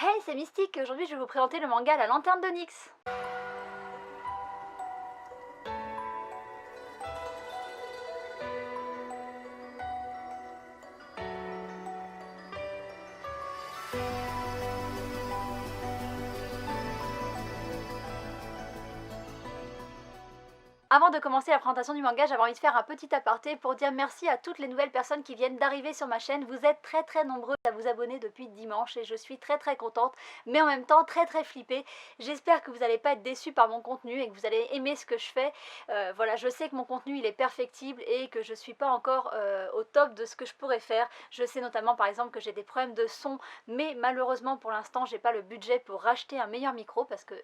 Hey, c'est Mystique, aujourd'hui je vais vous présenter le manga La Lanterne d'Onyx. Avant de commencer la présentation du manga, j'avais envie de faire un petit aparté pour dire merci à toutes les nouvelles personnes qui viennent d'arriver sur ma chaîne. Vous êtes très nombreux à vous abonner depuis dimanche et je suis très contente, mais en même temps très flippée. J'espère que vous n'allez pas être déçus par mon contenu et que vous allez aimer ce que je fais. Voilà, je sais que mon contenu il est perfectible et que je suis pas encore au top de ce que je pourrais faire. Je sais notamment par exemple que j'ai des problèmes de son, mais malheureusement pour l'instant j'ai pas le budget pour racheter un meilleur micro parce que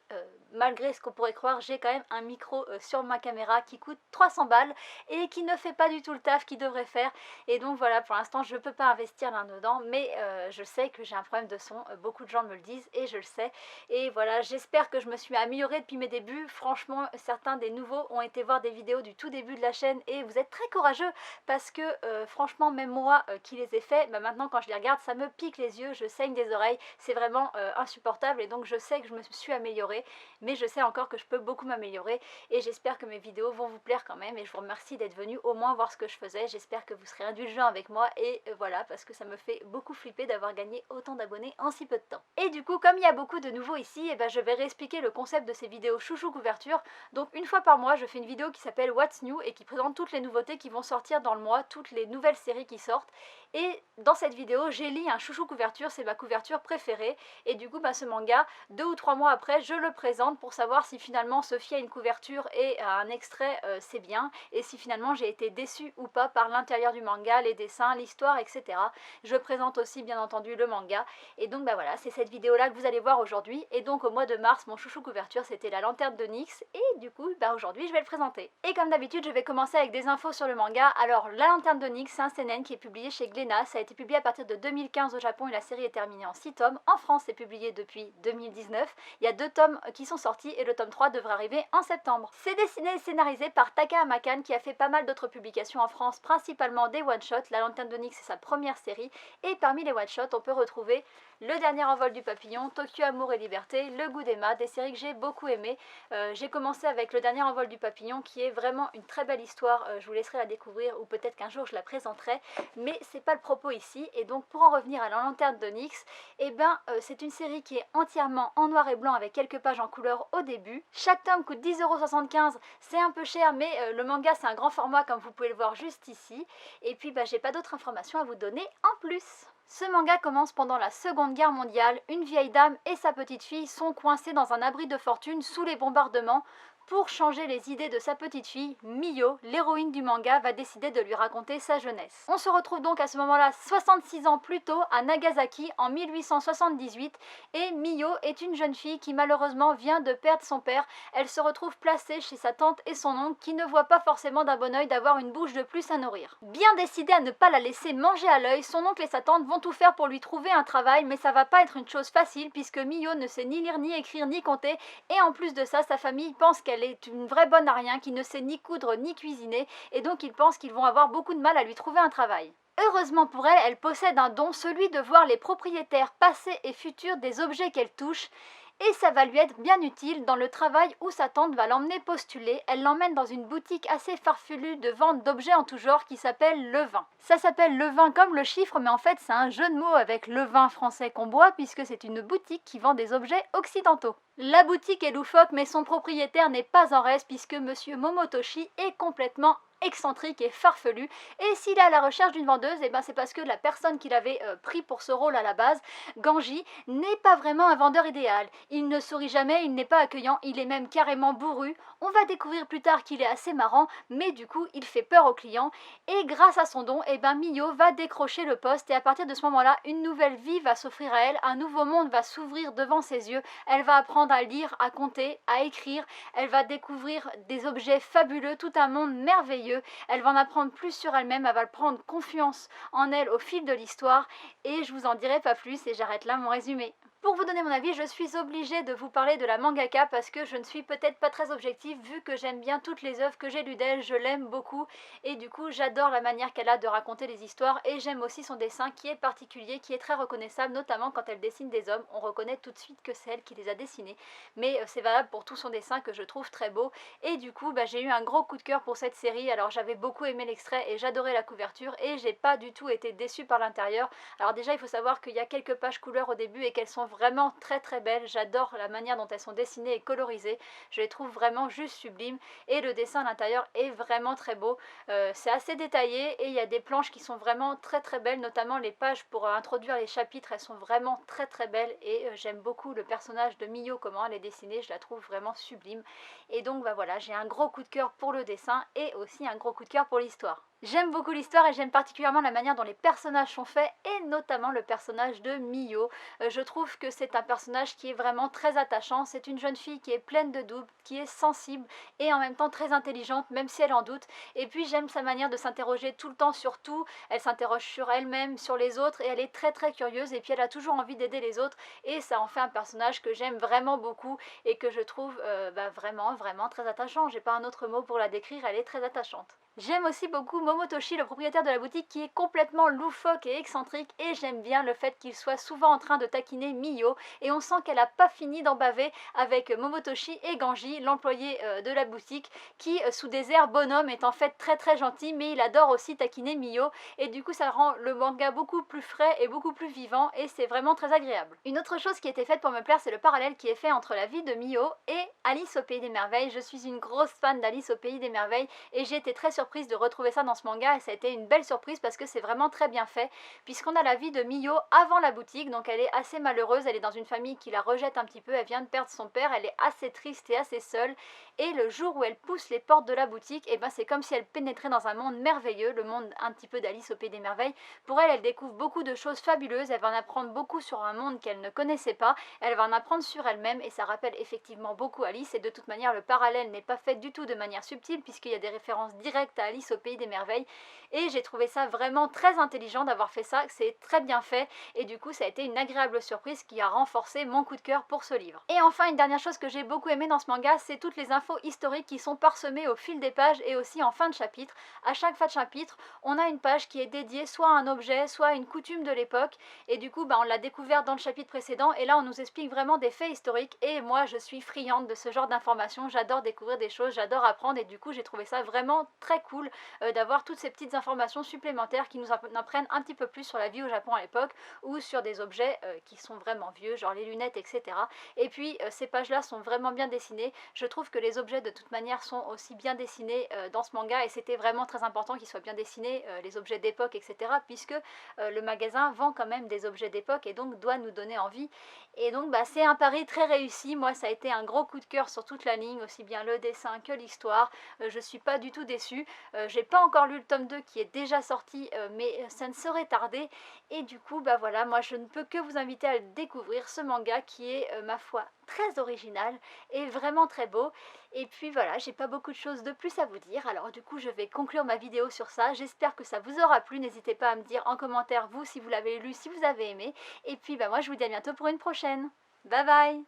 malgré ce qu'on pourrait croire, j'ai quand même un micro sur ma caméra qui coûte 300 balles et qui ne fait pas du tout le taf qu'il devrait faire. Et donc voilà, pour l'instant je peux pas investir là-dedans, mais je sais que j'ai un problème de son, beaucoup de gens me le disent et je le sais. Et voilà, j'espère que je me suis améliorée depuis mes débuts. Franchement, certains des nouveaux ont été voir des vidéos du tout début de la chaîne et vous êtes très courageux parce que franchement, même moi qui les ai faits, maintenant quand je les regarde, ça me pique les yeux, je saigne des oreilles, c'est vraiment insupportable. Et donc je sais que je me suis améliorée, mais je sais encore que je peux beaucoup m'améliorer et j'espère que mes vidéos vont vous plaire quand même et je vous remercie d'être venus au moins voir ce que je faisais. J'espère que vous serez indulgents avec moi et voilà, parce que ça me fait beaucoup flipper d'avoir gagné autant d'abonnés en si peu de temps. Et du coup, comme il y a beaucoup de nouveaux ici, je vais réexpliquer le concept de ces vidéos chouchou couverture. Donc une fois par mois, je fais une vidéo qui s'appelle What's New et qui présente toutes les nouveautés qui vont sortir dans le mois, toutes les nouvelles séries qui sortent. Et dans cette vidéo, j'élis un chouchou couverture, c'est ma couverture préférée. Et du coup, ce manga, 2 ou 3 mois après, je le présente pour savoir si finalement se fier à une couverture et à un extrait, c'est bien. Et si finalement j'ai été déçue ou pas par l'intérieur du manga, les dessins, l'histoire, etc. Je présente aussi bien entendu le manga. Et donc voilà, c'est cette vidéo-là que vous allez voir aujourd'hui. Et donc au mois de mars, mon chouchou couverture, c'était La Lanterne d'Onyx. Et du coup, aujourd'hui, je vais le présenter. Et comme d'habitude, je vais commencer avec des infos sur le manga. Alors, La Lanterne d'Onyx, c'est un seinen qui est publié chez Glénat. Ça a été publié à partir de 2015 au Japon et la série est terminée en 6 tomes. En France, c'est publié depuis 2019. Il y a 2 tomes qui sont sortis et le tome 3 devrait arriver en septembre. C'est dessiné et scénarisé par Taka Amakan qui a fait pas mal d'autres publications en France, principalement des one-shots. La Lanterne d'Onyx, c'est sa première série. Et parmi les one-shots, on peut retrouver Le Dernier Envol du Papillon, Tokyo Amour et Liberté, Le Goût d'Emma, des séries que j'ai beaucoup aimées. J'ai commencé avec Le Dernier Envol du Papillon qui est vraiment une très belle histoire. Je vous laisserai la découvrir ou peut-être qu'un jour je la présenterai. Mais c'est pas le propos ici. Et donc pour en revenir à La Lanterne d'Onyx, c'est une série qui est entièrement en noir et blanc avec quelques pages en couleur au début. Chaque tome coûte 10,75 €, c'est un peu cher mais le manga c'est un grand format comme vous pouvez le voir juste ici. Et puis j'ai pas d'autres informations à vous donner en plus. Ce manga commence pendant la Seconde Guerre mondiale. Une vieille dame et sa petite fille sont coincées dans un abri de fortune sous les bombardements. Pour changer les idées de sa petite fille, Miyo, l'héroïne du manga, va décider de lui raconter sa jeunesse. On se retrouve donc à ce moment-là 66 ans plus tôt à Nagasaki en 1878 et Miyo est une jeune fille qui malheureusement vient de perdre son père. Elle se retrouve placée chez sa tante et son oncle qui ne voient pas forcément d'un bon oeil d'avoir une bouche de plus à nourrir. Bien décidé à ne pas la laisser manger à l'œil, son oncle et sa tante vont tout faire pour lui trouver un travail, mais ça va pas être une chose facile puisque Miyo ne sait ni lire ni écrire ni compter et en plus de ça, sa famille pense qu'elle est une vraie bonne à rien qui ne sait ni coudre ni cuisiner et donc ils pensent qu'ils vont avoir beaucoup de mal à lui trouver un travail. Heureusement pour elle, elle possède un don, celui de voir les propriétaires passés et futurs des objets qu'elle touche. Et ça va lui être bien utile dans le travail où sa tante va l'emmener postuler. Elle l'emmène dans une boutique assez farfelue de vente d'objets en tout genre qui s'appelle Le Vin. Ça s'appelle Le Vin comme le chiffre, mais en fait c'est un jeu de mots avec le vin français qu'on boit puisque c'est une boutique qui vend des objets occidentaux. La boutique est loufoque mais son propriétaire n'est pas en reste puisque monsieur Momotoshi est complètement excentrique et farfelu et s'il est à la recherche d'une vendeuse, c'est parce que la personne qu'il avait pris pour ce rôle à la base, Ganji, n'est pas vraiment un vendeur idéal. Il ne sourit jamais, il n'est pas accueillant, il est même carrément bourru. On va découvrir plus tard qu'il est assez marrant, mais du coup il fait peur aux clients et grâce à son don, Miyo va décrocher le poste et à partir de ce moment-là, une nouvelle vie va s'offrir à elle, un nouveau monde va s'ouvrir devant ses yeux. Elle va apprendre à lire, à compter, à écrire, elle va découvrir des objets fabuleux, tout un monde merveilleux. Elle va en apprendre plus sur elle-même, elle va prendre confiance en elle au fil de l'histoire et je vous en dirai pas plus et j'arrête là mon résumé. Pour vous donner mon avis, je suis obligée de vous parler de la mangaka parce que je ne suis peut-être pas très objective vu que j'aime bien toutes les œuvres que j'ai lues d'elle, je l'aime beaucoup et du coup j'adore la manière qu'elle a de raconter les histoires et j'aime aussi son dessin qui est particulier, qui est très reconnaissable, notamment quand elle dessine des hommes, on reconnaît tout de suite que c'est elle qui les a dessinés, mais c'est valable pour tout son dessin que je trouve très beau et du coup j'ai eu un gros coup de cœur pour cette série. Alors j'avais beaucoup aimé l'extrait et j'adorais la couverture et j'ai pas du tout été déçue par l'intérieur. Alors déjà il faut savoir qu'il y a quelques pages couleurs au début et qu'elles sont vraiment très très belles, j'adore la manière dont elles sont dessinées et colorisées, je les trouve vraiment juste sublimes et le dessin à l'intérieur est vraiment très beau, c'est assez détaillé et il y a des planches qui sont vraiment très très belles, notamment les pages pour introduire les chapitres, elles sont vraiment très très belles et j'aime beaucoup le personnage de Miyo, comment elle est dessinée, je la trouve vraiment sublime et donc voilà, j'ai un gros coup de cœur pour le dessin et aussi un gros coup de cœur pour l'histoire. J'aime beaucoup l'histoire et j'aime particulièrement la manière dont les personnages sont faits et notamment le personnage de Miyo. Je trouve que c'est un personnage qui est vraiment très attachant, c'est une jeune fille qui est pleine de doutes, qui est sensible et en même temps très intelligente même si elle en doute. Et puis j'aime sa manière de s'interroger tout le temps sur tout, elle s'interroge sur elle-même, sur les autres et elle est très très curieuse et puis elle a toujours envie d'aider les autres et ça en fait un personnage que j'aime vraiment beaucoup et que je trouve vraiment très attachant. J'ai pas un autre mot pour la décrire, elle est très attachante. J'aime aussi beaucoup Momotoshi, le propriétaire de la boutique, qui est complètement loufoque et excentrique et j'aime bien le fait qu'il soit souvent en train de taquiner Miyo et on sent qu'elle n'a pas fini d'en baver avec Momotoshi et Ganji, l'employé de la boutique, qui sous des airs bonhomme est en fait très très gentil mais il adore aussi taquiner Miyo et du coup ça rend le manga beaucoup plus frais et beaucoup plus vivant et c'est vraiment très agréable. Une autre chose qui a été faite pour me plaire, c'est le parallèle qui est fait entre la vie de Miyo et Alice au Pays des Merveilles. Je suis une grosse fan d'Alice au Pays des Merveilles et j'ai été très surprise de retrouver ça dans ce manga et ça a été une belle surprise parce que c'est vraiment très bien fait puisqu'on a la vie de Miyo avant la boutique, donc elle est assez malheureuse, elle est dans une famille qui la rejette un petit peu, elle vient de perdre son père, elle est assez triste et assez seule et le jour où elle pousse les portes de la boutique, et c'est comme si elle pénétrait dans un monde merveilleux, le monde un petit peu d'Alice au Pays des Merveilles. Pour elle, elle découvre beaucoup de choses fabuleuses, elle va en apprendre beaucoup sur un monde qu'elle ne connaissait pas, elle va en apprendre sur elle-même et ça rappelle effectivement beaucoup Alice et de toute manière le parallèle n'est pas fait du tout de manière subtile puisqu'il y a des références directes à Alice au Pays des Merveilles et j'ai trouvé ça vraiment très intelligent d'avoir fait ça, c'est très bien fait et du coup ça a été une agréable surprise qui a renforcé mon coup de cœur pour ce livre. Et enfin une dernière chose que j'ai beaucoup aimé dans ce manga, c'est toutes les infos historiques qui sont parsemées au fil des pages et aussi en fin de chapitre. À chaque fin de chapitre, on a une page qui est dédiée soit à un objet, soit à une coutume de l'époque et du coup on l'a découvert dans le chapitre précédent et là on nous explique vraiment des faits historiques et moi je suis friande de ce genre d'informations, j'adore découvrir des choses, j'adore apprendre et du coup j'ai trouvé ça vraiment très cool d'avoir toutes ces petites informations supplémentaires qui nous apprennent un petit peu plus sur la vie au Japon à l'époque ou sur des objets qui sont vraiment vieux, genre les lunettes, etc. Et puis ces pages-là sont vraiment bien dessinées. Je trouve que les objets de toute manière sont aussi bien dessinés dans ce manga et c'était vraiment très important qu'ils soient bien dessinés, les objets d'époque, etc. puisque le magasin vend quand même des objets d'époque et donc doit nous donner envie. Et donc c'est un pari très réussi, moi ça a été un gros coup de cœur sur toute la ligne, aussi bien le dessin que l'histoire, je suis pas du tout déçue, j'ai pas encore lu le tome 2 qui est déjà sorti mais ça ne saurait tarder et du coup voilà, moi je ne peux que vous inviter à découvrir ce manga qui est ma foi très original et vraiment très beau. Et puis voilà, j'ai pas beaucoup de choses de plus à vous dire, alors du coup je vais conclure ma vidéo sur ça. J'espère que ça vous aura plu, n'hésitez pas à me dire en commentaire vous si vous l'avez lu, si vous avez aimé. Et puis moi je vous dis à bientôt pour une prochaine. Bye bye.